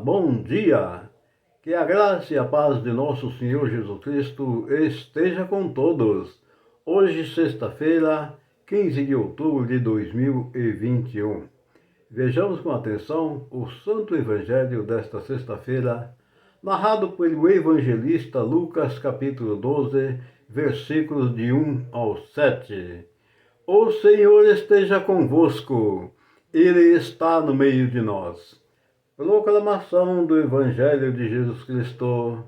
bom dia! Que a graça e a paz de nosso Senhor Jesus Cristo esteja com todos. Hoje, sexta-feira, 15 de outubro de 2021. Vejamos com atenção o Santo Evangelho desta sexta-feira, narrado pelo evangelista Lucas, capítulo 12, versículos de 1 ao 7. O Senhor esteja convosco, Ele está no meio de nós. Proclamação do Evangelho de Jesus Cristo,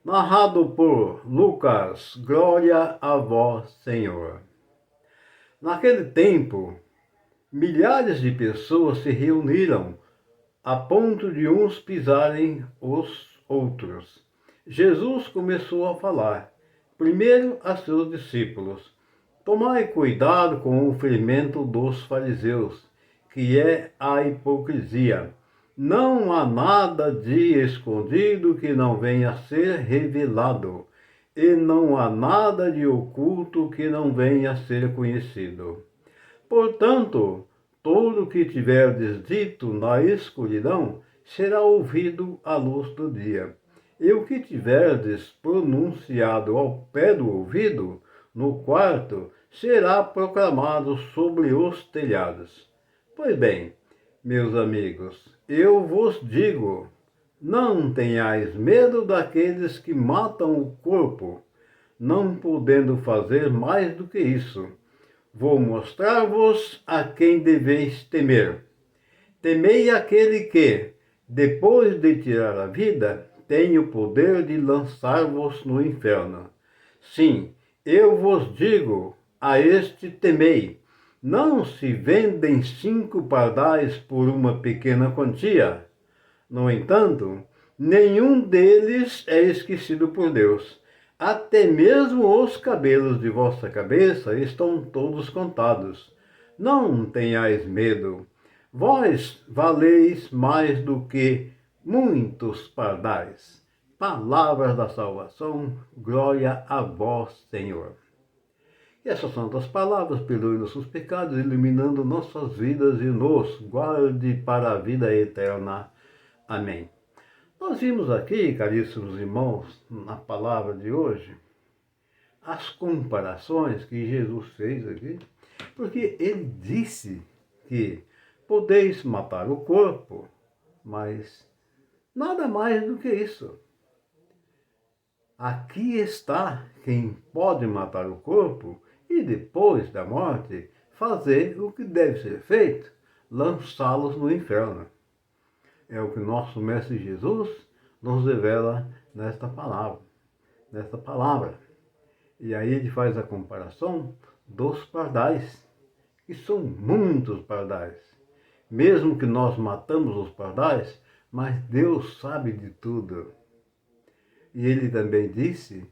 narrado por Lucas. Glória a vós, Senhor. Naquele tempo, milhares de pessoas se reuniram, a ponto de uns pisarem os outros. Jesus começou a falar, primeiro a seus discípulos: tomai cuidado com o ferimento dos fariseus, que é a hipocrisia. Não há nada de escondido que não venha a ser revelado, e não há nada de oculto que não venha a ser conhecido. Portanto, tudo o que tiverdes dito na escuridão será ouvido à luz do dia. E o que tiverdes pronunciado ao pé do ouvido, no quarto, será proclamado sobre os telhados. Pois bem, meus amigos, eu vos digo, não tenhais medo daqueles que matam o corpo, não podendo fazer mais do que isso. Vou mostrar-vos a quem deveis temer. Temei aquele que, depois de tirar a vida, tem o poder de lançar-vos no inferno. Sim, eu vos digo, a este temei. Não se vendem 5 pardais por uma pequena quantia. No entanto, nenhum deles é esquecido por Deus. Até mesmo os cabelos de vossa cabeça estão todos contados. Não tenhais medo. Vós valeis mais do que muitos pardais. Palavras da salvação, glória a vós, Senhor. E essas santas palavras perdoem nossos pecados, iluminando nossas vidas e nos guarde para a vida eterna. Amém. Nós vimos aqui, caríssimos irmãos, na palavra de hoje, as comparações que Jesus fez aqui, porque ele disse que podeis matar o corpo, mas nada mais do que isso. Aqui está quem pode matar o corpo e depois da morte fazer o que deve ser feito, lançá-los no inferno. É o que nosso Mestre Jesus nos revela nesta palavra. E aí ele faz a comparação dos pardais, que são muitos pardais. Mesmo que nós matamos os pardais, mas Deus sabe de tudo. E ele também disse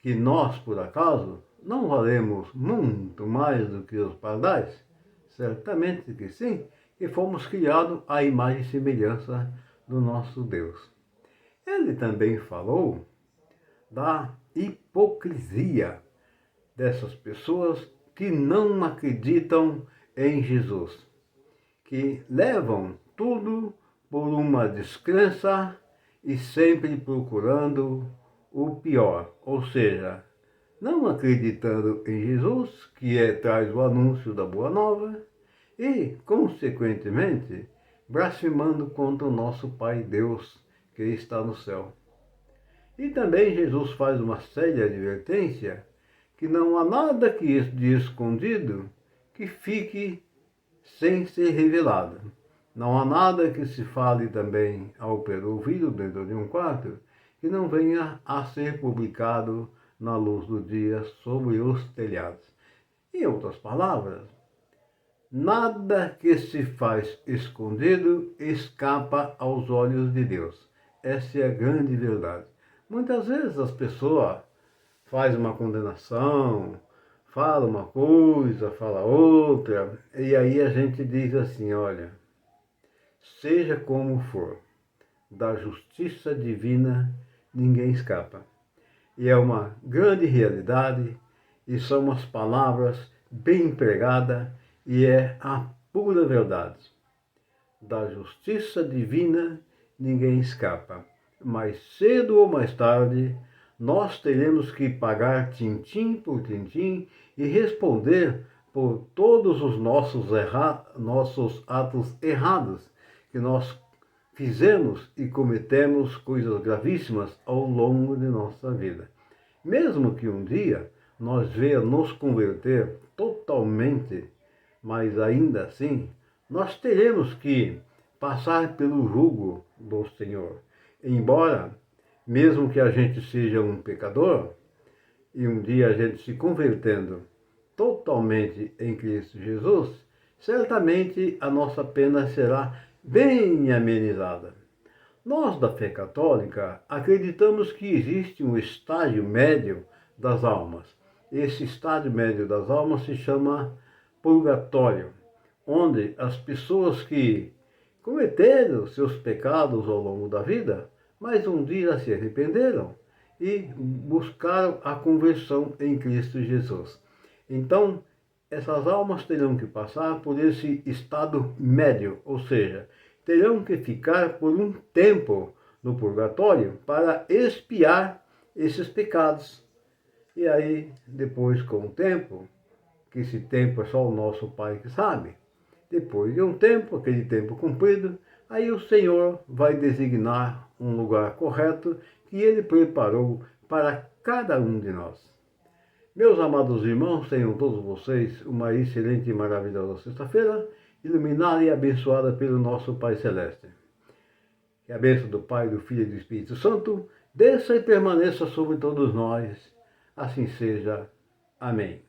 que nós, por acaso, não valemos muito mais do que os pardais? Certamente que sim, e fomos criados à imagem e semelhança do nosso Deus. Ele também falou da hipocrisia dessas pessoas que não acreditam em Jesus, que levam tudo por uma descrença e sempre procurando o pior, ou seja, não acreditando em Jesus, que traz o anúncio da Boa Nova, e, consequentemente, blasfemando contra o nosso Pai Deus, que está no céu. E também Jesus faz uma séria advertência que não há nada de escondido que fique sem ser revelado. Não há nada que se fale também ao pé do ouvido dentro de um quarto que não venha a ser publicado na luz do dia sobre os telhados. Em outras palavras, nada que se faz escondido escapa aos olhos de Deus. Essa é a grande verdade. Muitas vezes as pessoas fazem uma condenação, fala uma coisa, fala outra, e aí a gente diz assim, olha, seja como for, da justiça divina ninguém escapa. E é uma grande realidade, e são umas palavras bem empregadas, e é a pura verdade. Da justiça divina ninguém escapa. Mais cedo ou mais tarde, nós teremos que pagar tintim por tintim e responder por todos os nossos atos errados que nós fizemos e cometemos coisas gravíssimas ao longo de nossa vida. Mesmo que um dia nós venha nos converter totalmente, mas ainda assim, nós teremos que passar pelo jugo do Senhor. Embora, mesmo que a gente seja um pecador, e um dia a gente se convertendo totalmente em Cristo Jesus, certamente a nossa pena será bem amenizada. Nós da fé católica acreditamos que existe um estágio médio das almas. Esse estágio médio das almas se chama purgatório, onde as pessoas que cometeram seus pecados ao longo da vida, mas um dia se arrependeram e buscaram a conversão em Cristo Jesus. Então, essas almas terão que passar por esse estado médio, ou seja, terão que ficar por um tempo no purgatório para expiar esses pecados. E aí, depois, com o tempo, que esse tempo é só o nosso Pai que sabe, depois de um tempo, aquele tempo cumprido, aí o Senhor vai designar um lugar correto que Ele preparou para cada um de nós. Meus amados irmãos, tenham todos vocês uma excelente e maravilhosa sexta-feira, iluminada e abençoada pelo nosso Pai Celeste. Que a bênção do Pai, do Filho e do Espírito Santo desça e permaneça sobre todos nós. Assim seja. Amém.